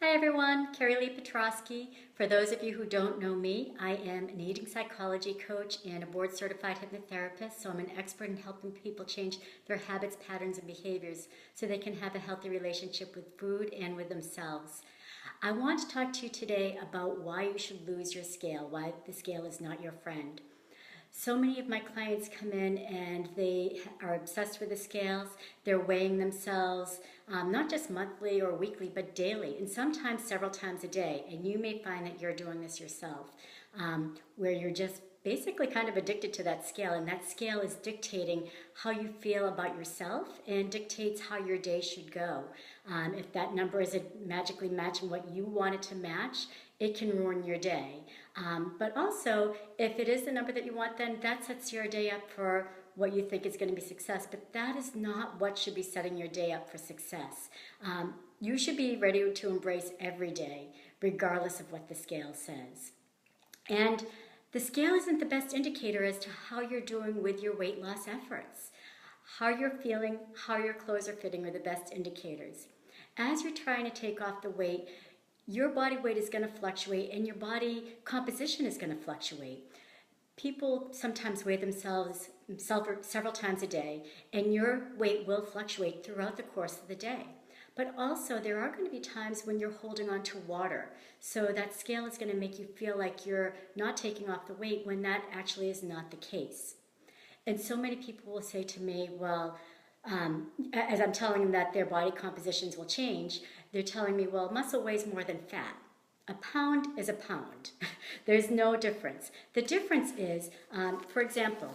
Hi everyone, Carrie Lee Petrosky. For those of you who don't know me, I am an eating psychology coach and a board certified hypnotherapist, so I'm an expert in helping people change their habits, patterns, and behaviors so they can have a healthy relationship with food and with themselves. I want to talk to you today about why you should lose your scale, why the scale is not your friend. So many of my clients come in and they are obsessed with the scales. They're weighing themselves, not just monthly or weekly, but daily, and sometimes several times a day. And you may find that you're doing this yourself, where you're just basically kind of addicted to that scale, and that scale is dictating how you feel about yourself and dictates how your day should go. If that number isn't magically matching what you want it to match, it can ruin your day. But also, if it is the number that you want, then that sets your day up for what you think is going to be success. But that is not what should be setting your day up for success. You should be ready to embrace every day, regardless of what the scale says. And the scale isn't the best indicator as to how you're doing with your weight loss efforts. How you're feeling, how your clothes are fitting are the best indicators. As you're trying to take off the weight, your body weight is going to fluctuate and your body composition is going to fluctuate. People sometimes weigh themselves several times a day, and your weight will fluctuate throughout the course of the day. But also, there are going to be times when you're holding on to water. So that scale is going to make you feel like you're not taking off the weight when that actually is not the case. And so many people will say to me, well, as I'm telling them that their body compositions will change, they're telling me, well, muscle weighs more than fat. A pound is a pound. There's no difference. The difference is, for example,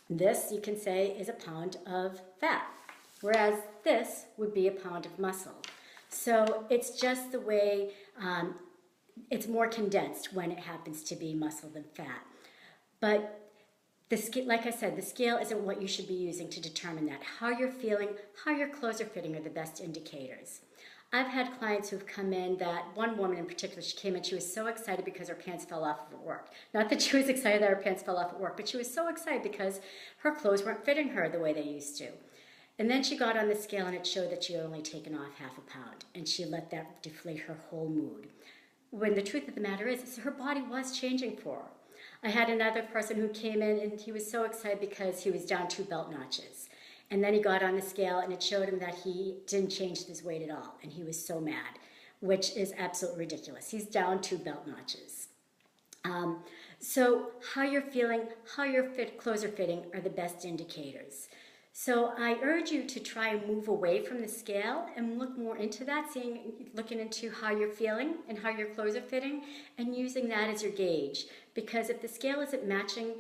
this you can say is a pound of fat, whereas this would be a pound of muscle. So it's just the way, it's more condensed when it happens to be muscle than fat. But like I said, the scale isn't what you should be using to determine that. How you're feeling, how your clothes are fitting are the best indicators. I've had clients who've come in, that one woman in particular, she came in, she was so excited because her pants fell off at work. Not that she was excited that her pants fell off at work, but she was so excited because her clothes weren't fitting her the way they used to. And then she got on the scale and it showed that she had only taken off half a pound, and she let that deflate her whole mood. When the truth of the matter is her body was changing for her. I had another person who came in and he was so excited because he was down 2 belt notches. And then he got on the scale and it showed him that he didn't change his weight at all. And he was so mad, which is absolutely ridiculous. He's down 2 belt notches. So how you're feeling, how your clothes are fitting are the best indicators. So I urge you to try and move away from the scale and look more into that, looking into how you're feeling and how your clothes are fitting, and using that as your gauge. Because if the scale isn't matching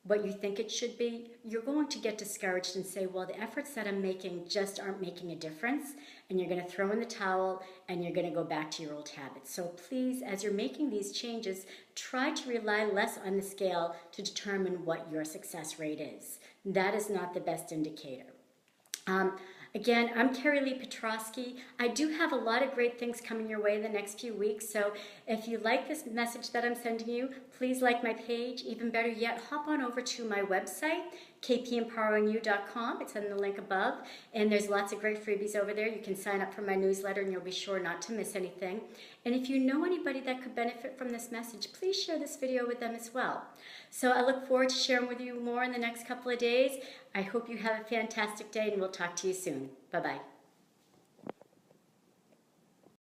what you think it should be, you're going to get discouraged and say, well, the efforts that I'm making just aren't making a difference, and you're going to throw in the towel and you're going to go back to your old habits. So please, as you're making these changes, try to rely less on the scale to determine what your success rate is. That is not the best indicator. Again, I'm Carrie Lee Petrosky. I do have a lot of great things coming your way in the next few weeks, so if you like this message that I'm sending you, please like my page. Even better yet, hop on over to my website, kpempoweringyou.com. It's in the link above, and there's lots of great freebies over there. You can sign up for my newsletter and you'll be sure not to miss anything. And if you know anybody that could benefit from this message, please share this video with them as well. So I look forward to sharing with you more in the next couple of days. I hope you have a fantastic day, and we'll talk to you soon. Bye-bye.